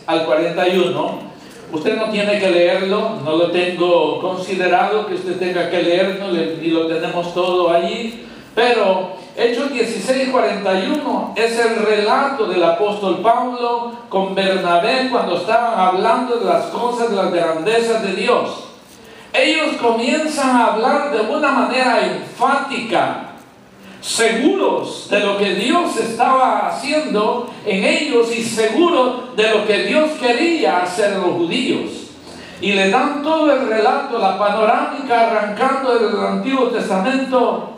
al 41. Usted no tiene que leerlo, no lo tengo considerado que usted tenga que leerlo, y lo tenemos todo allí. Pero Hechos 16, 41 es el relato del apóstol Pablo con Bernabé cuando estaban hablando de las cosas, de las grandezas de Dios. Ellos comienzan a hablar de una manera enfática, seguros de lo que Dios estaba haciendo en ellos y seguros de lo que Dios quería hacer en los judíos. Y le dan todo el relato, la panorámica, arrancando desde el Antiguo Testamento,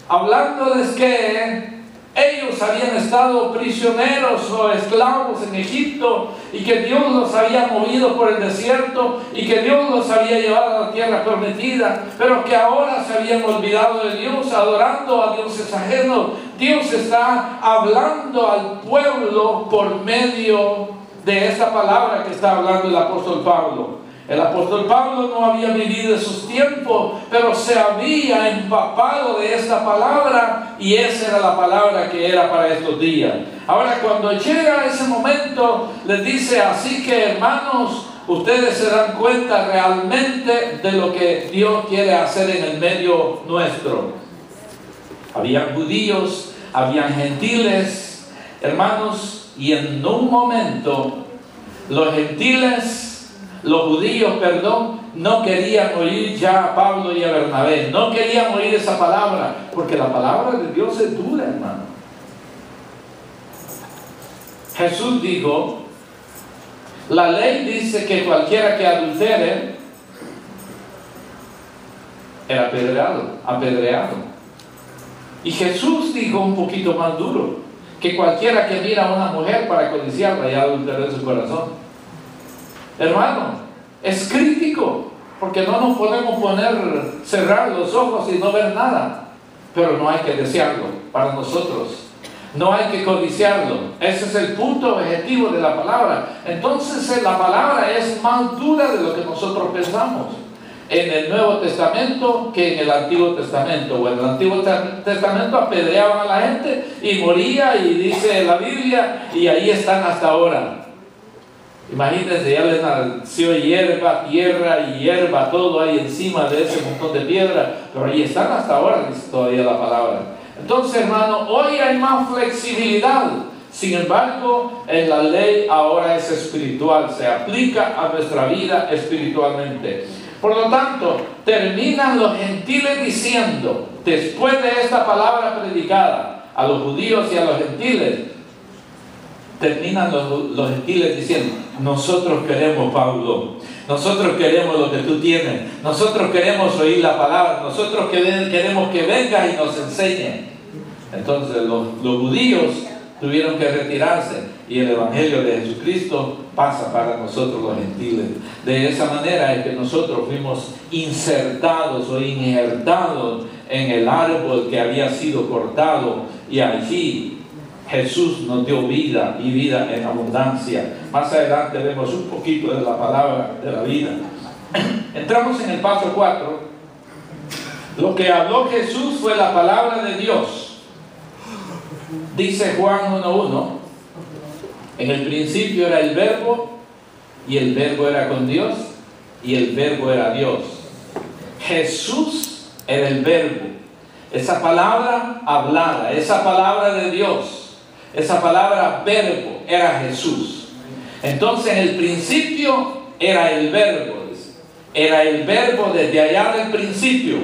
hablándoles que ellos habían estado prisioneros o esclavos en Egipto y que Dios los había movido por el desierto y que Dios los había llevado a la tierra prometida, pero que ahora se habían olvidado de Dios, adorando a dioses ajenos. Dios está hablando al pueblo por medio de esta palabra que está hablando el apóstol Pablo. El apóstol Pablo no había vivido esos tiempos, pero se había empapado de esta palabra, y esa era la palabra que era para estos días. Ahora, cuando llega ese momento, les dice: así que, hermanos, ustedes se dan cuenta realmente de lo que Dios quiere hacer en el medio nuestro. Habían judíos, habían gentiles, hermanos, y en un momento los gentiles, los judíos, no querían oír ya a Pablo y a Bernabé, no querían oír esa palabra, porque la palabra de Dios es dura, hermano. Jesús dijo, la ley dice que cualquiera que adultere era apedreado. Y Jesús dijo un poquito más duro, que cualquiera que mira a una mujer para codiciarla ya adulteró en su corazón. Hermano, es crítico, porque no nos podemos cerrar los ojos y no ver nada, pero no hay que desearlo para nosotros, no hay que codiciarlo. Ese es el punto objetivo de la palabra. Entonces la palabra es más dura de lo que nosotros pensamos en el Nuevo Testamento que en el Antiguo Testamento. O en el Antiguo Testamento apedreaban a la gente y moría, y dice la Biblia, y ahí están hasta ahora. Imagínense, ya les nació hierba, tierra y hierba, todo ahí encima de ese montón de piedra, pero ahí están hasta ahora, dice todavía la palabra. Entonces, hermano, hoy hay más flexibilidad. Sin embargo, en la ley ahora es espiritual, se aplica a nuestra vida espiritualmente. Por lo tanto, terminan los gentiles diciendo, después de esta palabra predicada a los judíos y a los gentiles, terminan los gentiles diciendo: nosotros queremos, Pablo, nosotros queremos lo que tú tienes, nosotros queremos oír la palabra, nosotros queremos que vengas y nos enseñes. Entonces los judíos tuvieron que retirarse, y el evangelio de Jesucristo pasa para nosotros los gentiles. De esa manera es que nosotros fuimos insertados o injertados en el árbol que había sido cortado, y allí Jesús nos dio vida, y vida en abundancia. Más adelante vemos un poquito de la palabra de la vida. Entramos en el paso 4. Lo que habló Jesús fue la palabra de Dios. Dice Juan 1:1: en el principio era el Verbo, y el Verbo era con Dios, y el Verbo era Dios. Jesús era el Verbo. Esa palabra hablada, esa palabra de Dios, esa palabra verbo, era Jesús. Entonces, en el principio era el Verbo. Era el Verbo desde allá del principio.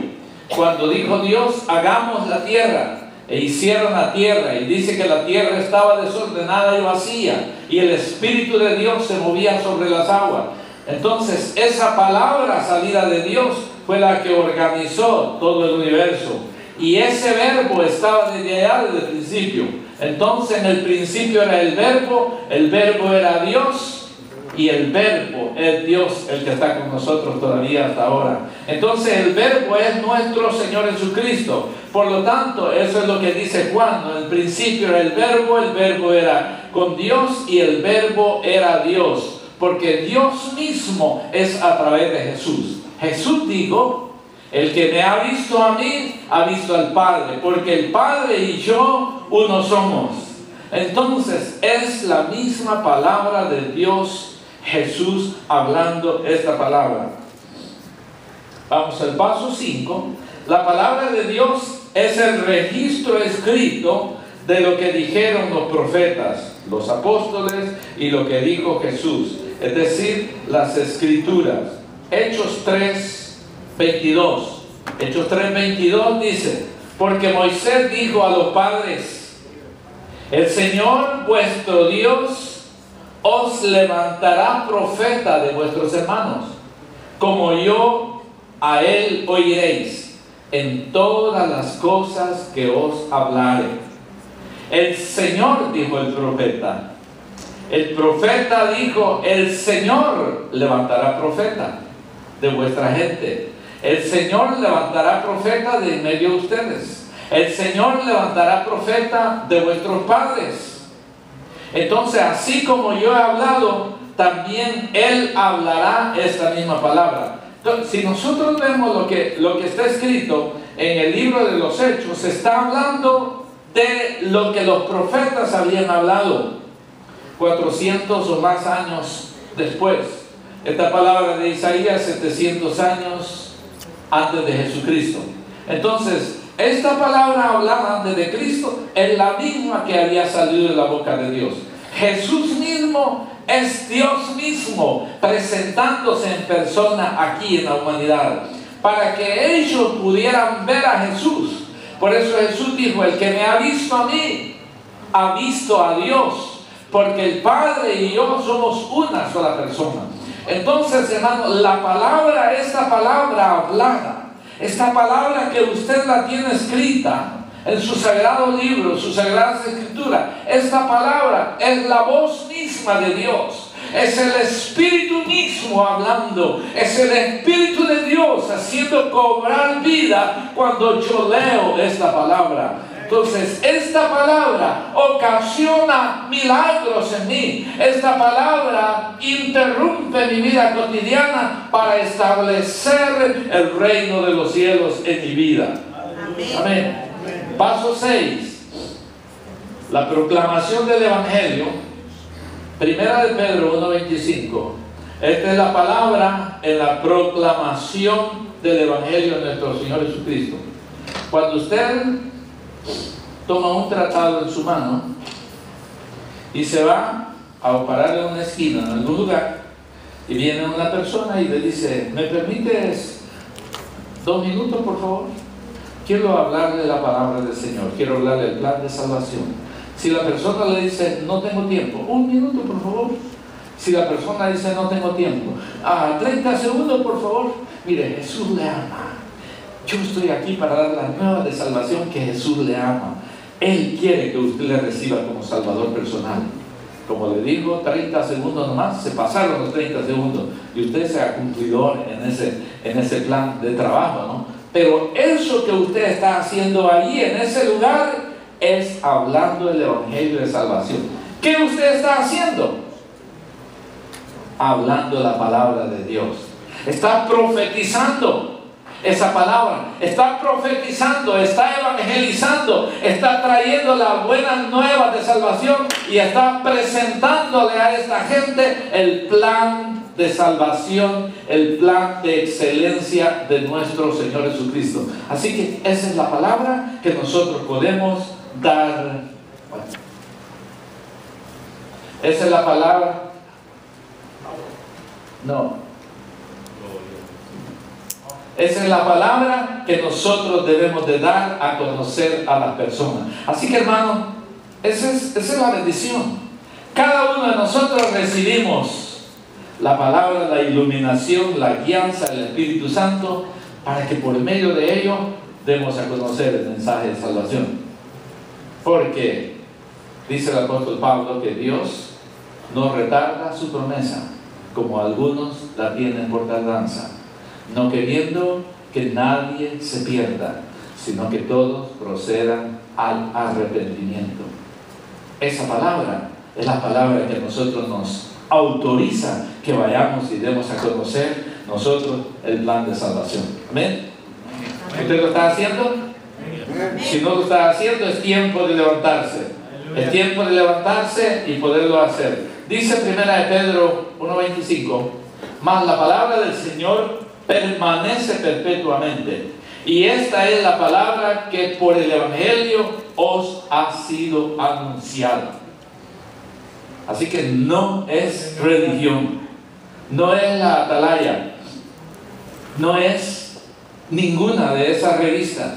Cuando dijo Dios: hagamos la tierra, e hicieron la tierra, y dice que la tierra estaba desordenada y vacía, y el Espíritu de Dios se movía sobre las aguas. Entonces, esa palabra salida de Dios fue la que organizó todo el universo. Y ese verbo estaba desde allá, desde el principio. Entonces, en el principio era el verbo era Dios, y el verbo es Dios, el que está con nosotros todavía hasta ahora. Entonces, el verbo es nuestro Señor Jesucristo. Por lo tanto, eso es lo que dice Juan. En el principio era el verbo era con Dios, y el verbo era Dios, porque Dios mismo es a través de Jesús. Jesús dijo: el que me ha visto a mí, ha visto al Padre, porque el Padre y yo uno somos. Entonces es la misma palabra de Dios, Jesús hablando esta palabra. Vamos al paso 5. La palabra de Dios es el registro escrito de lo que dijeron los profetas, los apóstoles y lo que dijo Jesús, es decir, las escrituras. Hechos 3:22. Hechos 3:22 dice: porque Moisés dijo a los padres: el Señor vuestro Dios os levantará profeta de vuestros hermanos, como yo a él oiréis en todas las cosas que os hablare. El Señor, dijo el profeta. El profeta dijo: el Señor levantará profeta de vuestra gente. El Señor levantará profeta de en medio de ustedes. El Señor levantará profeta de vuestros padres. Entonces, así como yo he hablado, también Él hablará esta misma palabra. Entonces, si nosotros vemos lo que está escrito en el libro de los Hechos, se está hablando de lo que los profetas habían hablado 400 o más años después. Esta palabra de Isaías, 700 años antes de Jesucristo. Entonces, esta palabra hablada antes de Cristo es la misma que había salido de la boca de Dios. Jesús mismo es Dios mismo presentándose en persona aquí en la humanidad, para que ellos pudieran ver a Jesús. Por eso Jesús dijo: el que me ha visto a mí, ha visto a Dios, porque el Padre y yo somos una sola persona. Entonces, hermano, esta palabra hablada, esta palabra que usted la tiene escrita en su sagrado libro, su sagrada escritura, esta palabra es la voz misma de Dios. Es el Espíritu mismo hablando. Es el Espíritu de Dios haciendo cobrar vida cuando yo leo esta palabra. Entonces, esta palabra ocasiona milagros en mí. Esta palabra interrumpe mi vida cotidiana para establecer el reino de los cielos en mi vida. Amén. Amén. Paso 6. La proclamación del Evangelio. Primera de Pedro 1:25. Esta es la palabra en la proclamación del Evangelio de nuestro Señor Jesucristo. Cuando usted toma un tratado en su mano y se va a parar en una esquina, en algún lugar, y viene una persona y le dice: ¿me permites 2 minutos, por favor? Quiero hablarle de la palabra del Señor, quiero hablarle del plan de salvación. Si la persona le dice: no tengo tiempo, 1 minuto, por favor. Si la persona dice: no tengo tiempo, 30 segundos, por favor. Mire, Jesús le ama. Yo estoy aquí para dar la nueva de salvación que Jesús le ama. Él quiere que usted le reciba como Salvador personal. Como le digo, 30 segundos nomás, se pasaron los 30 segundos y usted sea cumplidor en ese plan de trabajo, ¿no? Pero eso que usted está haciendo allí, en ese lugar, es hablando del Evangelio de salvación. ¿Qué usted está haciendo? Hablando la palabra de Dios. Está profetizando esa palabra, está profetizando, está evangelizando, está trayendo las buenas nuevas de salvación y está presentándole a esta gente el plan de salvación, el plan de excelencia de nuestro Señor Jesucristo. Así que esa es la palabra que nosotros podemos dar. Esa es la palabra. No. Esa es la palabra que nosotros debemos de dar a conocer a las personas. Así que, hermano, esa es la bendición. Cada uno de nosotros recibimos la palabra, la iluminación, la guianza del Espíritu Santo, para que por medio de ello demos a conocer el mensaje de salvación. Porque dice el apóstol Pablo que Dios no retarda su promesa, como algunos la tienen por tardanza, no queriendo que nadie se pierda, sino que todos procedan al arrepentimiento. Esa palabra es la palabra que a nosotros nos autoriza que vayamos y demos a conocer nosotros el plan de salvación. ¿Amén? ¿Usted lo está haciendo? Si no lo está haciendo, es tiempo de levantarse. Es tiempo de levantarse y poderlo hacer. Dice 1 Pedro 1:25, mas la palabra del Señor permanece perpetuamente. Y esta es la palabra que por el Evangelio os ha sido anunciada. Así que no es religión, no es la Atalaya, no es ninguna de esas revistas,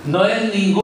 no es ningún